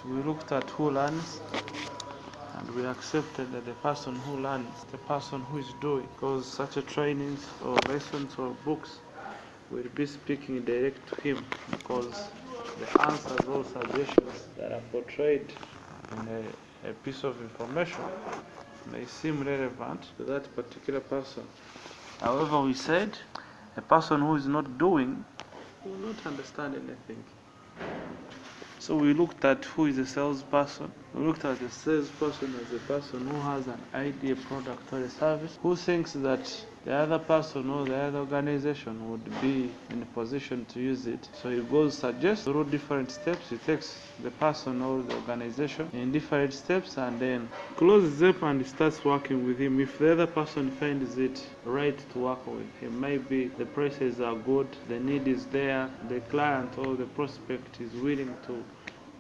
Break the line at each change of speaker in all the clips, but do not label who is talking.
we looked at who learns, and we accepted that the person who learns, the person who is doing, because such a trainings or lessons or books will be speaking direct to him, because the answers or suggestions that are portrayed in a piece of information may seem relevant to that particular person. However, we said a person who is not doing will not understand anything. So we looked at who is a salesperson. We looked at the salesperson as a person who has an idea, product, or a service, who thinks that the other person or the other organization would be in a position to use it. So he goes, suggests through different steps. He takes the person or the organization in different steps and then closes up and starts working with him. If the other person finds it right to work with him, maybe the prices are good, the need is there, the client or the prospect is willing to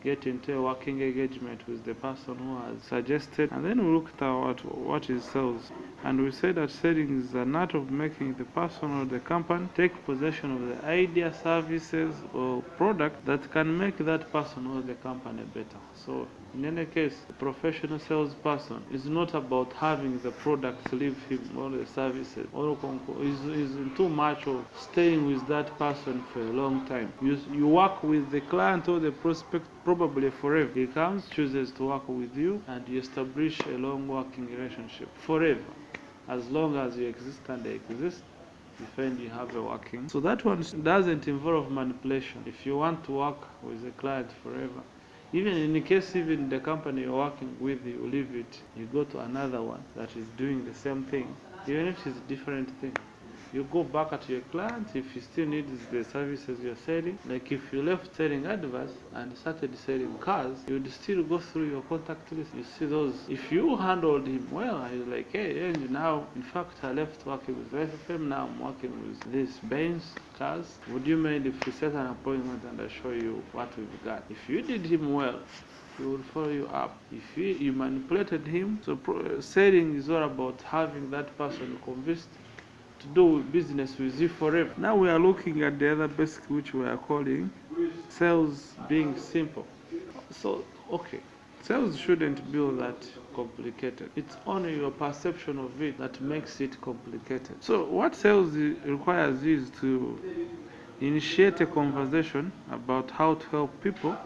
get into a working engagement with the person who has suggested. And then we looked at what is sales. And we said that selling is an art of making the person or the company take possession of the idea, services, or product that can make that person or the company better. So in any case, a professional salesperson is not about having the product leave him or the services, or is too much of staying with that person for a long time. You work with the client or the prospect probably forever. He comes, chooses to work with you, and you establish a long working relationship forever. As long as you exist and they exist, you find you have a working. So that one doesn't involve manipulation. If you want to work with a client forever, even in the case even the company you're working with, you leave it, you go to another one that is doing the same thing, even if it's a different thing. You go back at your client if you still need the services you're selling. Like if you left selling adverts and started selling cars, you would still go through your contact list. You see those. If you handled him well, and you're like, hey, and now, in fact, I left working with FFM, now I'm working with these Benz cars. Would you mind if we set an appointment and I show you what we've got? If you did him well, he will follow you up. If you manipulated him, so selling is all about having that person convinced to do business with you forever. Now we are looking at the other basic, which we are calling sales being simple. So, okay, sales shouldn't be all that complicated. It's only your perception of it that makes it complicated. So what sales requires is to initiate a conversation about how to help people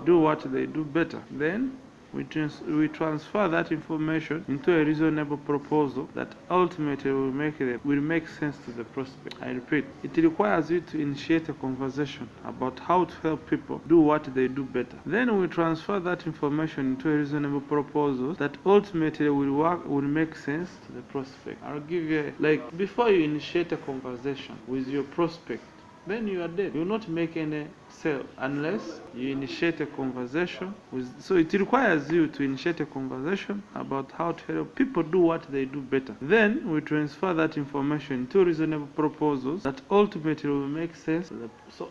do what they do better. Then we transfer that information into a reasonable proposal that ultimately will make sense to the prospect. I repeat, it requires you to initiate a conversation about how to help people do what they do better. Then we transfer that information into a reasonable proposal that ultimately will make sense to the prospect. I'll give you before you initiate a conversation with your prospect, then you are dead. You will not make any sale unless you initiate a conversation with. So it requires you to initiate a conversation about how to help people do what they do better. Then we transfer that information to reasonable proposals that ultimately will make sense. So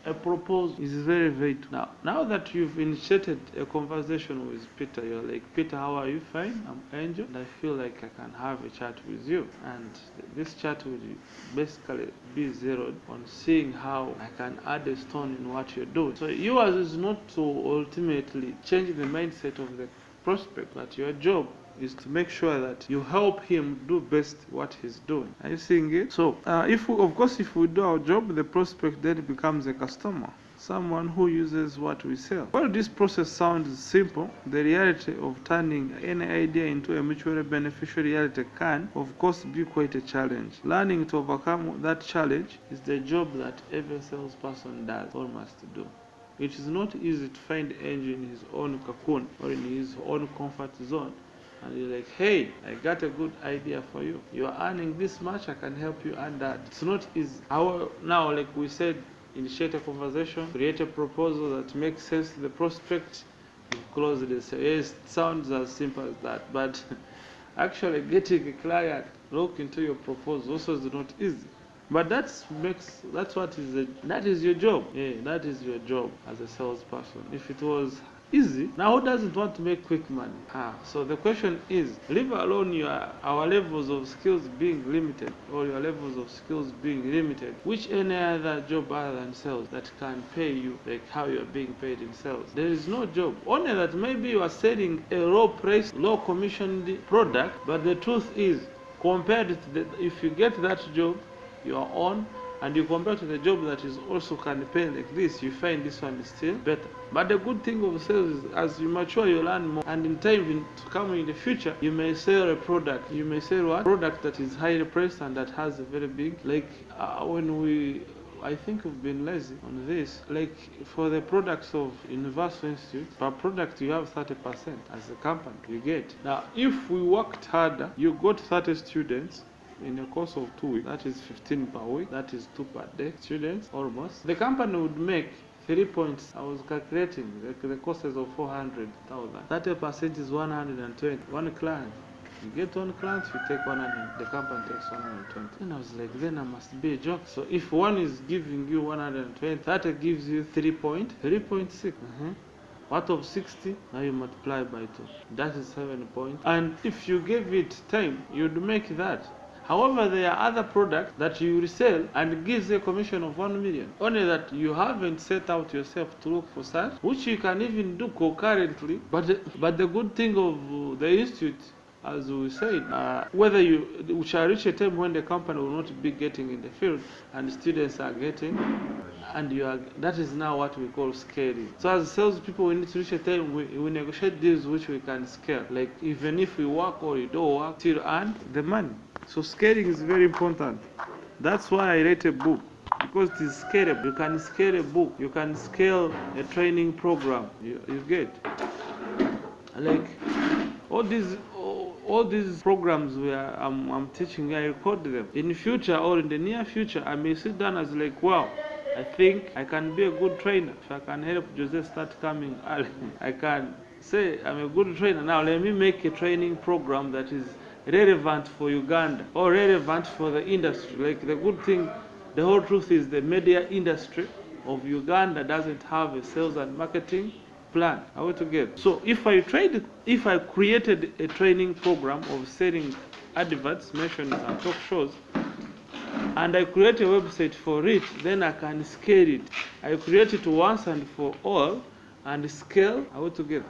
a proposal is very vague. Now that you've initiated a conversation with Peter, you're like, Peter, how are you? Fine, I'm Angel, and I feel like I can have a chat with you. And this chat will basically be zeroed on seeing how I can add a stone in what you're doing. So yours is not to ultimately change the mindset of the prospect, but your job is to make sure that you help him do best what he's doing. Are you seeing it? So, if we do our job, the prospect then becomes a customer, someone who uses what we sell. While this process sounds simple, the reality of turning any idea into a mutually beneficial reality can, of course, be quite a challenge. Learning to overcome that challenge is the job that every salesperson does or must do. It is not easy to find Angel in his own cocoon or in his own comfort zone. And you're like, hey, I got a good idea for you. You are earning this much, I can help you earn that. It's not easy. Now, like we said, initiate a conversation, create a proposal that makes sense to the prospect, you close the sale. Yes, it sounds as simple as that, but actually getting a client look into your proposal also is not easy. But that is your job. Yeah, that is your job as a salesperson. If it was easy. Now, who doesn't want to make quick money? So the question is, leave alone our levels of skills being limited, or your levels of skills being limited, which any other job other than sales that can pay you like how you are being paid in sales? There is no job. Only that maybe you are selling a low price, low commissioned product, but the truth is, compared to if you get that job you are on, and you compare to the job that is also can pay like this, you find this one is still better. But the good thing of sales is, as you mature, you learn more, and in time to come in the future, you may sell a product. You may sell what product that is highly priced and that has a very big, like I think we've been lazy on this. Like for the products of university institutes, per product you have 30% as a company you get. Now, if we worked harder, you got 30 students in a course of 2 weeks, that is 15 per week, that is 2 per day, students almost. The company would make 3 points. I was calculating the costs of 400,000. 30% is 120. One client. You get one client, you take 100, the company takes 120. Then I was like, then I must be a joke. So if one is giving you 120, that gives you 3.6. What of 60? Now you multiply by 2. That is 7 points. And if you give it time, you'd make that. However, there are other products that you resell and gives a commission of 1 million. Only that you haven't set out yourself to look for such, which you can even do concurrently. But the good thing of the institute, as we said, whether you shall reach a time when the company will not be getting in the field and students are getting, and that is now what we call scaling. So as salespeople, we need to reach a time we negotiate deals which we can scale. Like even if we work or you don't work, still earn the money. So scaling is very important. That's why I write a book, because it is scalable. You can scale a book, you can scale a training program. You get like all these programs where I'm teaching, I record them. In the future or in the near future, I may sit down as like, wow, I think I can be a good trainer. If I can help Jose start coming early, I can say I'm a good trainer. Now let me make a training program that is relevant for Uganda or relevant for the industry. Like the good thing, the whole truth is the media industry of Uganda doesn't have a sales and marketing plan. Are we together? So if I created a training program of selling adverts, mentions and talk shows, and I create a website for it, then I can scale it. I create it once and for all and scale. Are we together?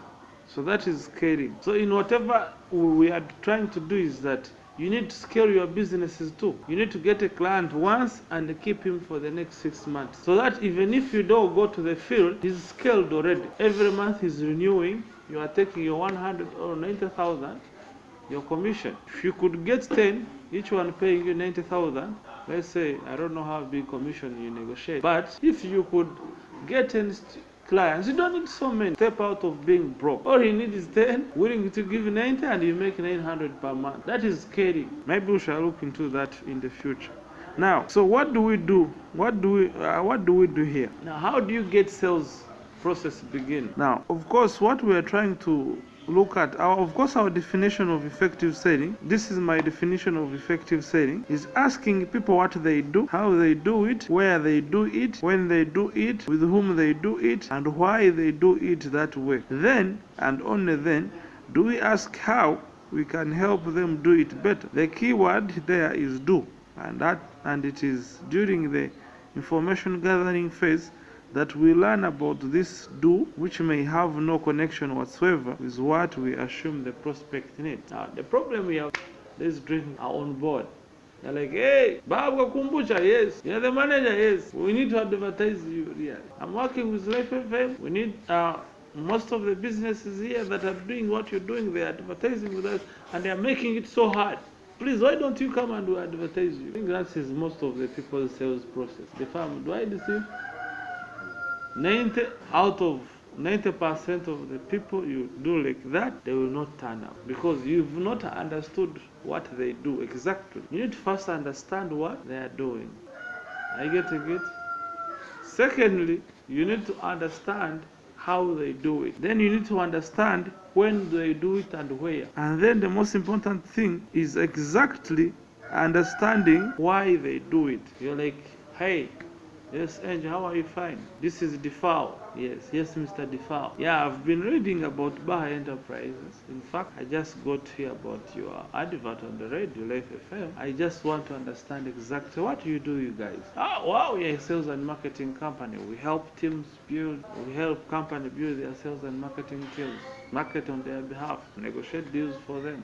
So that is scaling. So in whatever we are trying to do is that you need to scale your businesses too. You need to get a client once and keep him for the next 6 months. So that even if you don't go to the field, he's scaled already. Every month he's renewing. You are taking your 100 or 90,000, your commission. If you could get 10, each one paying you 90,000, let's say, I don't know how big commission you negotiate, but if you could get 10 clients, you don't need so many. Step out of being broke. All you need is 10, willing to give 90, and you make 900 per month. That is scaling. Maybe we shall look into that in the future. Now, so what do we do? What do we do here? Now, how do you get sales process begin? Now, of course, what we are trying to look at, our definition of effective selling, this is my definition of effective selling, is asking people what they do, how they do it, where they do it, when they do it, with whom they do it, and why they do it that way. Then, and only then, do we ask how we can help them do it better. The key word there is do, and it is during the information gathering phase that we learn about this do, which may have no connection whatsoever with what we assume the prospect needs. Now, the problem we have, these drinking are on board. They're like, hey, Babu Kumbucha, yes. You're the manager, yes. We need to advertise you here. I'm working with Life FM. We need most of the businesses here that are doing what you're doing, they're advertising with us, and they're making it so hard. Please, why don't you come and we advertise you? I think that is most of the people's sales process. The farm, do I deceive? 90 out of 90% of the people you do like that, they will not turn up because you've not understood what they do exactly. You need to first understand what they are doing. I get it. Secondly, you need to understand how they do it. Then you need to understand when they do it and where. And then the most important thing is exactly understanding why they do it. You're like, hey, Yes, Angel, how are you? Fine. This is Defao. Yes, Mr. Defao. Yeah, I've been reading about Baha Enterprises. In fact, I just got here about your advert on the radio, Life FM. I just want to understand exactly what you do, you guys. Oh, wow, we're a sales and marketing company. We help teams build, we help company build their sales and marketing teams, market on their behalf, negotiate deals for them.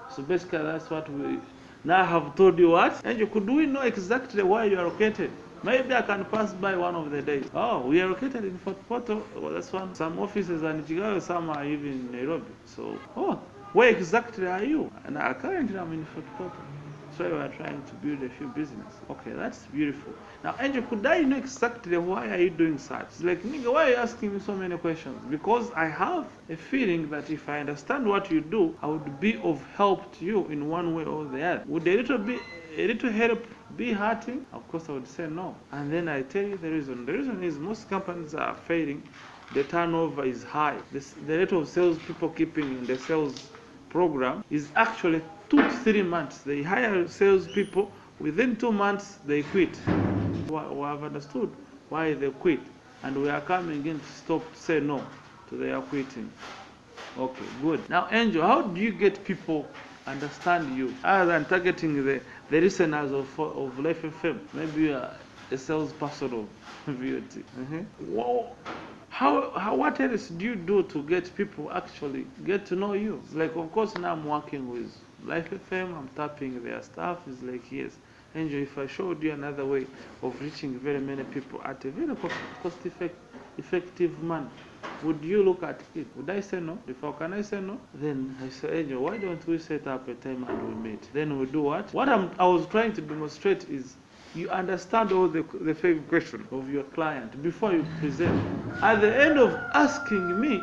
So basically, that's what we now have told you what. And you could we know exactly where you are located? Maybe I can pass by one of the days. Oh, we are located in Fort Portal. Well, that's one. Some offices are in Chicago, some are even in Nairobi. So, oh, where exactly are you? And currently I'm in Fort Portal. So we are trying to build a few business. Okay, that's beautiful. Now, Angel, could I know exactly why are you doing such? It's like, nigga, why are you asking me so many questions? Because I have a feeling that if I understand what you do, I would be of help to you in one way or the other. Would a little help be hurting? Of course, I would say no. And then I tell you the reason. The reason is most companies are failing. The turnover is high. The rate of sales people keeping in the sales program is actually 2 to 3 months. They hire salespeople, within 2 months they quit. We have understood why they quit, and we are coming in to say no to their quitting. Okay, good. Now, Angel, how do you get people understand you other than targeting the listeners of Life FM? Maybe you are a salesperson of VOT. Wow. What else do you do to get people actually get to know you? It's like, of course, now I'm working with Life FM, I'm tapping their stuff. It's like, yes, Angel, if I showed you another way of reaching very many people at a very effective manner, would you look at it? Would I say no? Can I say no? Then I say, Angel, why don't we set up a time and we meet? Then we do what? I was trying to demonstrate is you understand all the fake question of your client before you present. At the end of asking me,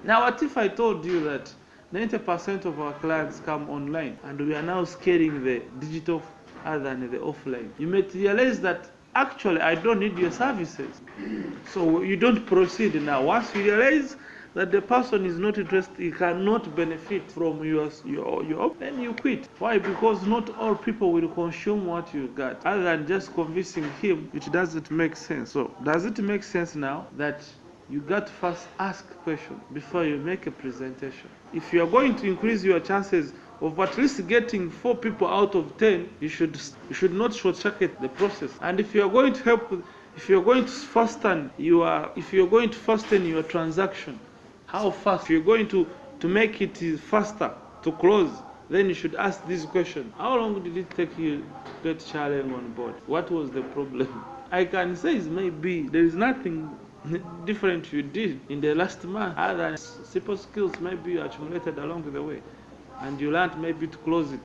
now what if I told you that 90% of our clients come online and we are now scaling the digital other than the offline? You may realize that actually I don't need your services. So you don't proceed now. Once you realize that the person is not interested, he cannot benefit from your then you quit. Why? Because not all people will consume what you got. Other than just convincing him, it doesn't make sense. So does it make sense now that you got to first ask questions before you make a presentation? If you are going to increase your chances of at least getting 4 people out of 10, you should not short-circuit the process. And if you are going to help, if you are going to fasten your transaction, how fast? If you're going to make it faster to close, then you should ask this question. How long did it take you to get Charlie on board? What was the problem? I can say maybe there is nothing different you did in the last month other than simple skills maybe you accumulated along the way and you learned maybe to close it.